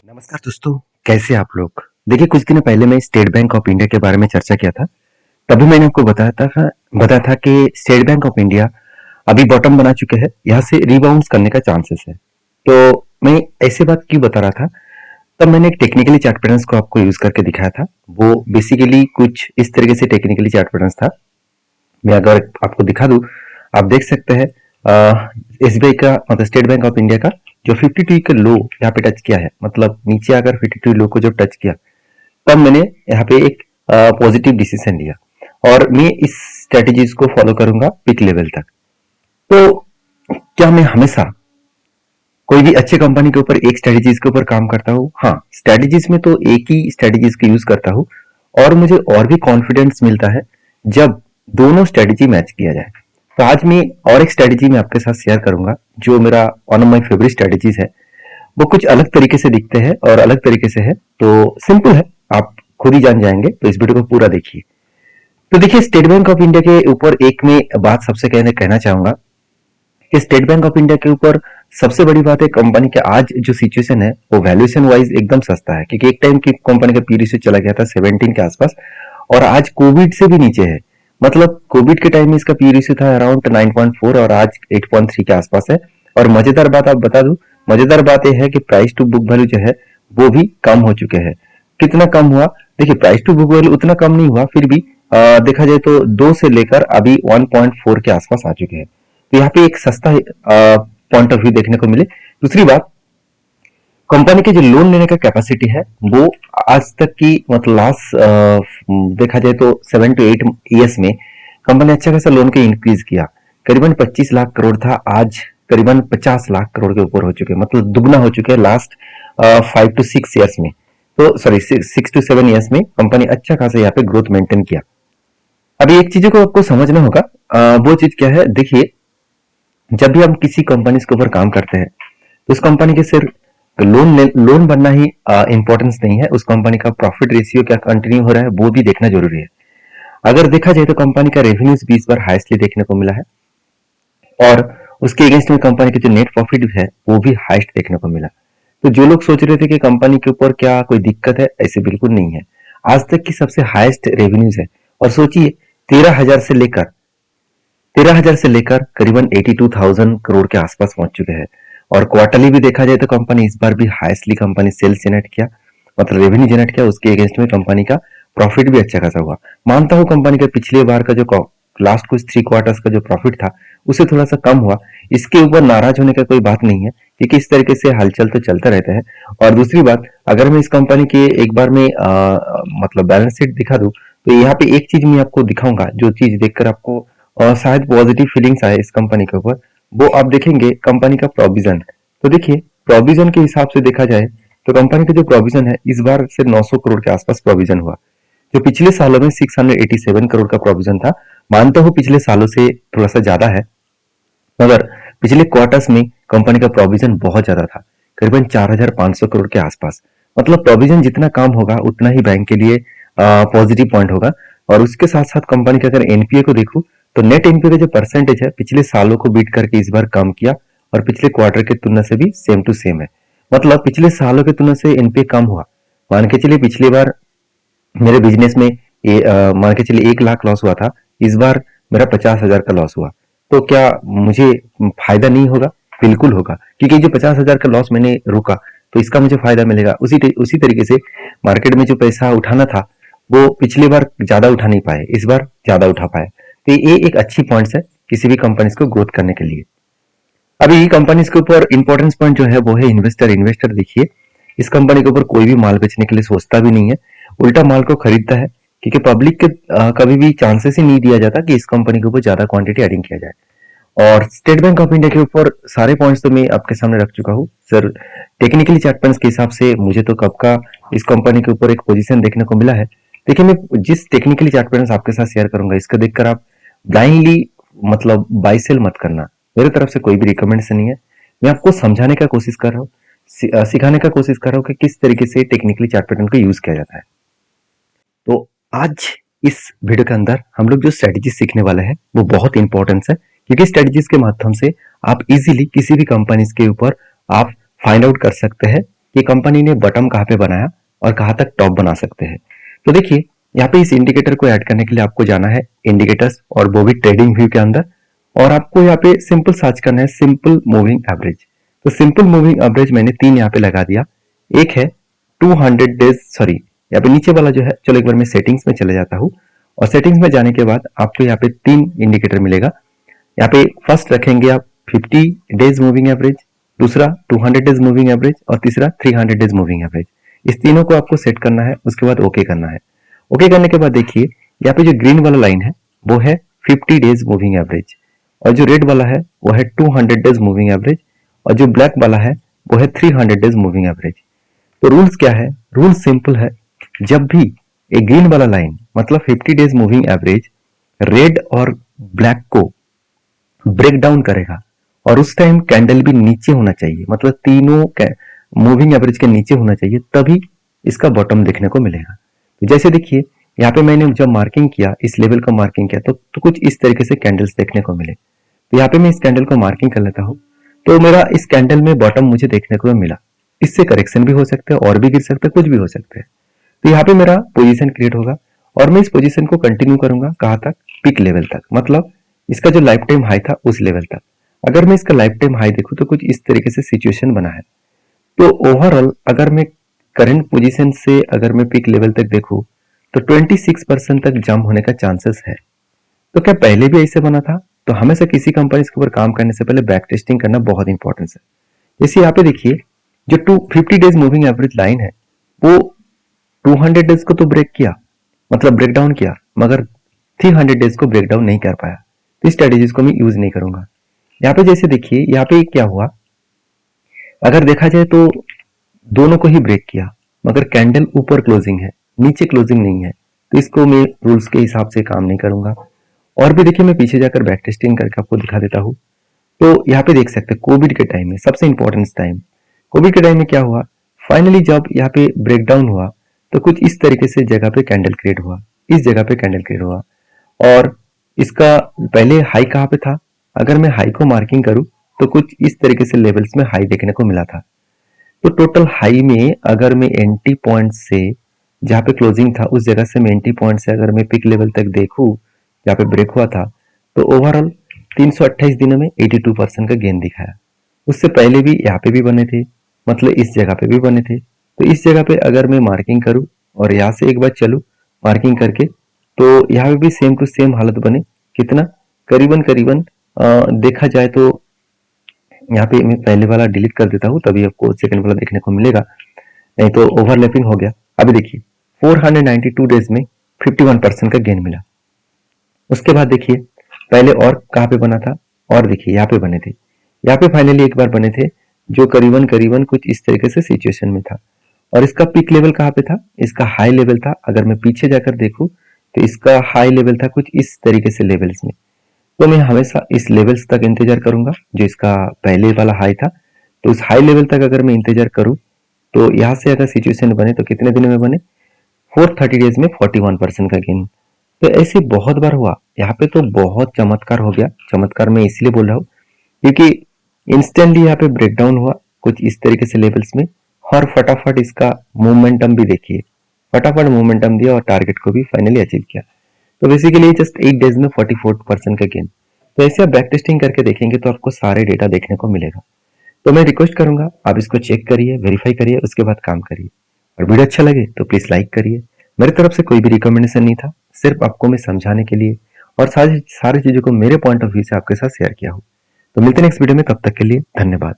नमस्कार दोस्तों, कैसे आप लोग? देखिए कुछ दिन पहले मैं स्टेट बैंक ऑफ इंडिया के बारे में चर्चा किया था। तभी मैंने आपको बताया था कि स्टेट बैंक ऑफ इंडिया अभी बॉटम बना चुके हैं, यहाँ से रिबाउंस करने का चांसेस है। तो मैं ऐसी बात क्यों बता रहा था? तब मैंने एक टेक्निकली चार्ट पैटर्न्स को आपको यूज करके दिखाया था। वो बेसिकली कुछ इस तरीके से टेक्निकली चार्ट पैटर्न्स था। मैं अगर आपको दिखा दूं, आप देख सकते हैं एसबीआई का मतलब स्टेट बैंक ऑफ इंडिया का जो 52 का लो यहाँ पे टच किया है, मतलब नीचे अगर 52 लो को जो टच किया, तब मैंने यहाँ पे एक पॉजिटिव डिसीजन लिया और मैं इस स्ट्रेटेजीज को फॉलो करूंगा पीक लेवल तक। तो क्या मैं हमेशा कोई भी अच्छे कंपनी के ऊपर एक स्ट्रेटेजीज के ऊपर काम करता हूँ? हाँ, स्ट्रेटेजीज में तो एक ही स्ट्रेटेजीज को यूज करता हूँ और मुझे और भी कॉन्फिडेंस मिलता है जब दोनों स्ट्रेटेजी मैच किया जाए। तो आज मैं और एक स्ट्रेटेजी में आपके साथ शेयर करूंगा जो मेरा one of my favourite strategies है। वो कुछ अलग तरीके से दिखते हैं और अलग तरीके से है, तो सिंपल है, आप खुद ही जान जाएंगे। तो इस वीडियो को पूरा देखिए। तो देखिए स्टेट बैंक ऑफ इंडिया के ऊपर एक में बात सबसे कहना चाहूंगा कि स्टेट बैंक ऑफ इंडिया के ऊपर सबसे बड़ी बात है कंपनी के आज जो सिचुएशन है वो वैल्यूएशन वाइज एकदम सस्ता है, क्योंकि एक टाइम की कंपनी का पी रेशियो चला गया था 17 के आसपास और आज कोविड से भी नीचे है। मतलब कोविड के टाइम में इसका पी रेशियो था अराउंड 9.4 और आज 8.3 के आसपास है। और मजेदार बात आप बता दूं, मजेदार बात यह है कि प्राइस टू बुक वैल्यू जो है वो भी कम हो चुके हैं। कितना कम हुआ? देखिए प्राइस टू बुक वैल्यू उतना कम नहीं हुआ, फिर भी देखा जाए तो 2 से लेकर अभी 1.4 के आसपास आ चुके हैं। तो यहाँ पे एक सस्ता पॉइंट ऑफ व्यू देखने को मिले। दूसरी बात, कंपनी के जो लोन लेने का कैपेसिटी है वो आज तक की मतलब लास्ट देखा जाए तो 7 to 8 ईयर्स में कंपनी अच्छा खासा लोन के इंक्रीज किया। करीबन 25 लाख करोड़ था, आज करीबन 50 लाख करोड़ के ऊपर हो चुके हैं, मतलब दुगना हो चुके हैं लास्ट 5 to 6 ईयर्स में। तो सॉरी 6 to 7 ईयर्स में कंपनी अच्छा खासा यहाँ पे ग्रोथ मेंटेन किया। अभी एक चीज को आपको समझना होगा, वो चीज क्या है? देखिए जब भी हम किसी कंपनी के ऊपर काम करते हैं तो उस कंपनी के सिर्फ लोन बनना ही इंपॉर्टेंस नहीं है, उस कंपनी का प्रॉफिट रेशियो क्या कंटिन्यू हो रहा है वो भी देखना जरूरी है। अगर देखा जाए तो कंपनी का रेवेन्यूज भी इस बार हाईएस्टली देखने को मिला है और उसके अगेंस्ट में कंपनी की जो नेट प्रॉफिट है वो भी हाईएस्ट देखने को मिला। तो जो लोग सोच रहे थे कि कंपनी के ऊपर क्या कोई दिक्कत है, ऐसे बिल्कुल नहीं है। आज तक की सबसे हाईएस्ट रेवेन्यूज है और सोचिए 13,000 से लेकर 13,000 से लेकर करीबन 82,000 करोड़ के आसपास पहुंच चुके हैं। और क्वार्टरली भी देखा जाए तो कंपनी इस बार भी हाईएस्टली कंपनी सेल्स जनरेट किया, मतलब रेवेन्यू जनरेट किया, उसके अगेंस्ट में कंपनी का प्रॉफिट भी अच्छा खासा हुआ। मानता हूं कंपनी का पिछले बार का जो लास्ट कुछ 3 क्वार्टर्स का जो प्रॉफिट था उसे थोड़ा सा कम हुआ, इसके ऊपर नाराज होने का कोई बात नहीं है क्योंकि इस तरीके से हलचल तो चलता रहता है। और दूसरी बात, अगर मैं इस कंपनी के एक बार में मतलब बैलेंस शीट दिखा दूं तो यहाँ पे एक चीज मैं आपको दिखाऊंगा जो चीज देखकर आपको और शायद पॉजिटिव फीलिंग्स आए इस कंपनी के ऊपर। वो आप देखेंगे कंपनी का प्रोविजन। तो देखिए प्रोविजन के हिसाब से देखा जाए तो कंपनी का जो प्रोविजन है इस बार से 900 करोड़ के आसपास प्रोविजन हुआ, जो पिछले सालों में 687 करोड़ का प्रोविजन था। मानता हूँ पिछले सालों से थोड़ा सा ज्यादा है, मगर पिछले क्वार्टर्स में कंपनी का प्रोविजन बहुत ज्यादा था, करीबन 4,500 करोड़ के आसपास। मतलब प्रोविजन जितना कम होगा उतना ही बैंक के लिए पॉजिटिव पॉइंट होगा। और उसके साथ साथ कंपनी का अगर एनपीए को देखूं तो नेट एनपीए का जो परसेंटेज है पिछले सालों को बीट करके इस बार कम किया और पिछले क्वार्टर की तुलना से भी सेम टू सेम है। मतलब पिछले सालों की तुलना से एनपीए कम हुआ। मान के चलिए पिछली बार मेरे बिजनेस में मान के चलिए 1 लाख लॉस हुआ था, इस बार मेरा 50,000 का लॉस हुआ। तो क्या मुझे फायदा नहीं होगा? बिल्कुल होगा, क्योंकि जो 50,000 का लॉस मैंने रोका तो इसका मुझे फायदा मिलेगा। उसी तरीके से मार्केट में जो पैसा उठाना था वो पिछली बार ज्यादा उठा नहीं पाए, इस बार ज्यादा उठा पाए। तो ये एक अच्छी पॉइंट्स है किसी भी कंपनी को ग्रोथ करने के लिए। अभी कंपनीज के ऊपर इंपॉर्टेंस पॉइंट जो है वो है इन्वेस्टर। इन्वेस्टर देखिए इस कंपनी के ऊपर कोई भी माल बेचने के लिए सोचता भी नहीं है, उल्टा माल को खरीदता है, क्योंकि पब्लिक के कभी भी चांसेस ही नहीं दिया जाता कि इस कंपनी के ऊपर ज्यादा क्वांटिटी एडिंग किया जाए। और स्टेट बैंक ऑफ इंडिया के ऊपर सारे पॉइंट्स तो मैं आपके सामने रख चुका हूँ सर। टेक्निकली चार्ट पैटर्न्स के हिसाब से मुझे तो कब का इस कंपनी के ऊपर एक पोजीशन देखने को मिला है। देखिए मैं जिस टेक्निकली चार्ट पैटर्न्स आपके साथ शेयर करूंगा इसको देखकर आप ब्लाइंडली मतलब बाई सेल मत करना। मेरे तरफ से कोई भी रिकमेंडेशन नहीं है, मैं आपको समझाने का कोशिश कर रहा हूँ, सिखाने का कोशिश कर रहा हूँ कि किस तरीके से टेक्निकली चार्ट पैटर्न को यूज किया जाता है। तो आज इस वीडियो के अंदर हम लोग जो स्ट्रेटेजी सीखने वाले हैं वो बहुत इंपॉर्टेंट है, क्योंकि स्ट्रेटेजीज के माध्यम से आप इजीली किसी भी कंपनीज के ऊपर आप फाइंड आउट कर सकते हैं कि कंपनी ने बॉटम कहाँ पे बनाया और कहाँ तक टॉप बना सकते हैं। तो देखिए यहाँ पे इस इंडिकेटर को ऐड करने के लिए आपको जाना है इंडिकेटर्स और वो भी ट्रेडिंग व्यू के अंदर, और आपको यहाँ पे सिंपल सर्च करना है सिंपल मूविंग एवरेज। तो सिंपल मूविंग एवरेज मैंने 3 यहाँ पे लगा दिया। एक है 200 डेज, सॉरी यहाँ पे नीचे वाला जो है, चलो एक बार मैं सेटिंग्स में चले जाता हूँ और सेटिंग्स में जाने के बाद आपको यहाँ पे 3 इंडिकेटर मिलेगा। यहाँ पे फर्स्ट रखेंगे आप 50 डेज मूविंग एवरेज, दूसरा 200 डेज मूविंग एवरेज और तीसरा 300 डेज मूविंग एवरेज। इस तीनों को आपको सेट करना है, उसके बाद ओके करना है। ओके करने के बाद देखिए यहाँ पे जो ग्रीन वाला लाइन है वो है 50 डेज मूविंग एवरेज, और जो रेड वाला है वो है 200 डेज मूविंग एवरेज, और जो ब्लैक वाला है वो है 300 डेज मूविंग एवरेज। तो रूल्स क्या है? रूल सिंपल है, जब भी एक ग्रीन वाला लाइन मतलब 50 डेज मूविंग एवरेज रेड और ब्लैक को ब्रेक डाउन करेगा और उस टाइम कैंडल भी नीचे होना चाहिए, मतलब तीनों मूविंग एवरेज के नीचे होना चाहिए, तभी इसका बॉटम देखने को मिलेगा। तो जैसे देखिए यहाँ पे मैंने जब मार्किंग किया, इस लेवल का मार्किंग किया, तो कुछ इस तरीके से कैंडल्स देखने को मिले। तो यहाँ पे मैं इस कैंडल को मार्किंग कर लेता हूँ, तो मेरा इस कैंडल में बॉटम मुझे देखने को मिला। इससे करेक्शन भी हो सकता है और भी गिर सकता है, कुछ भी हो सकता है। तो यहाँ पे मेरा पोजीशन क्रिएट होगा और मैं इस पोजीशन को कंटिन्यू करूंगा कहाँ तक? पिक लेवल तक, मतलब इसका जो लाइफ टाइम हाई था उस लेवल तक। अगर मैं इसका लाइफ टाइम हाई देखूं तो कुछ इस तरीके से सिचुएशन बना है। तो ओवरऑल अगर मैं करंट पोजीशन से अगर मैं पिक लेवल तक देखूं तो 26% तक जंप होने का चांसेस है। तो क्या पहले भी ऐसे बना था? तो हमेशा किसी कंपनी के ऊपर काम करने से पहले बैक टेस्टिंग करना बहुत इंपॉर्टेंट है। जैसे यहाँ पे देखिए जो 250 डेज मूविंग एवरेज लाइन है वो 200 डेज को तो ब्रेक किया, मतलब ब्रेक डाउन किया, मगर 300 डेज को ब्रेक डाउन नहीं कर पाया। तो इस स्ट्रेटेजीज को मैं यूज नहीं करूंगा। यहाँ पे जैसे देखिए यहाँ पे क्या हुआ, अगर देखा जाए तो दोनों को ही ब्रेक किया, मगर कैंडल ऊपर क्लोजिंग है, नीचे क्लोजिंग नहीं है। तो इसको मैं रूल्स के हिसाब से काम नहीं करूंगा। और भी देखिए मैं पीछे जाकर बैक टेस्टिंग करके आपको दिखा देता हूँ। तो यहाँ पे देख सकते हैं कोविड के टाइम में, सबसे इंपॉर्टेंट टाइम, कोविड के टाइम में क्या हुआ, फाइनली जब यहाँ पे ब्रेकडाउन हुआ तो कुछ इस तरीके से जगह पे कैंडल क्रिएट हुआ, इस जगह पे कैंडल क्रिएट हुआ। और इसका पहले हाई कहाँ पे था? अगर मैं हाई को मार्किंग करूं तो कुछ इस तरीके से लेवल्स में हाई देखने को मिला था। तो टोटल हाई में अगर मैं एंट्री पॉइंट से जहाँ पे क्लोजिंग था उस जगह से मैं एंट्री पॉइंट से अगर मैं पिक लेवल तक देखूं जहाँ पे ब्रेक हुआ था, तो ओवरऑल 328 दिनों में 82% का गेन दिखाया। उससे पहले भी यहाँ पे भी बने थे, मतलब इस जगह पे भी बने थे। तो इस जगह पे अगर मैं मार्किंग करूं और यहाँ से एक बार चलूं मार्किंग करके, तो यहाँ पे भी सेम टू सेम हालत बने। कितना? करीबन करीबन देखा जाए तो यहाँ पे मैं पहले वाला डिलीट कर देता हूँ, तभी आपको सेकंड वाला देखने को मिलेगा, नहीं तो ओवरलैपिंग हो गया। अभी देखिए 492 डेज में 51% का गेन मिला। उसके बाद देखिए पहले और कहाँ पे बना था, और देखिए यहाँ पे बने थे, यहाँ पे फाइनली एक बार बने थे जो करीबन करीबन कुछ इस तरीके से सिचुएशन में था। और इसका पीक लेवल कहाँ पे था? इसका हाई लेवल था, अगर मैं पीछे जाकर देखूं तो इसका हाई लेवल था कुछ इस तरीके से लेवल्स में। तो मैं हमेशा इस लेवल्स तक इंतजार करूंगा जो इसका पहले वाला हाई था। तो उस हाई लेवल तक अगर मैं इंतजार करूं तो यहाँ से अगर सिचुएशन बने तो कितने दिन में बने? 430 डेज में 41% का गेन। तो ऐसे बहुत बार हुआ, यहाँ पे तो बहुत चमत्कार हो गया। चमत्कार मैं इसलिए बोल रहा हूँ क्योंकि इंस्टेंटली यहाँ पे ब्रेकडाउन हुआ कुछ इस तरीके से लेवल्स में, और फटाफट इसका मोमेंटम भी देखिए, फटाफट मोमेंटम दिया और टारगेट को भी फाइनली अचीव किया। तो बेसिकली जस्ट 8 डेज में 44% का गेन। तो ऐसे आप बैक टेस्टिंग करके देखेंगे तो आपको सारे डेटा देखने को मिलेगा। तो मैं रिक्वेस्ट करूंगा आप इसको चेक करिए, वेरीफाई करिए, उसके बाद काम करिए। और वीडियो अच्छा लगे तो प्लीज लाइक करिए। मेरी तरफ से कोई भी रिकमेंडेशन नहीं था, सिर्फ आपको मैं समझाने के लिए और सारी सारी चीजों को मेरे पॉइंट ऑफ व्यू से आपके साथ शेयर किया हूँ। तो मिलते हैं नेक्स्ट वीडियो में, तब तक के लिए धन्यवाद।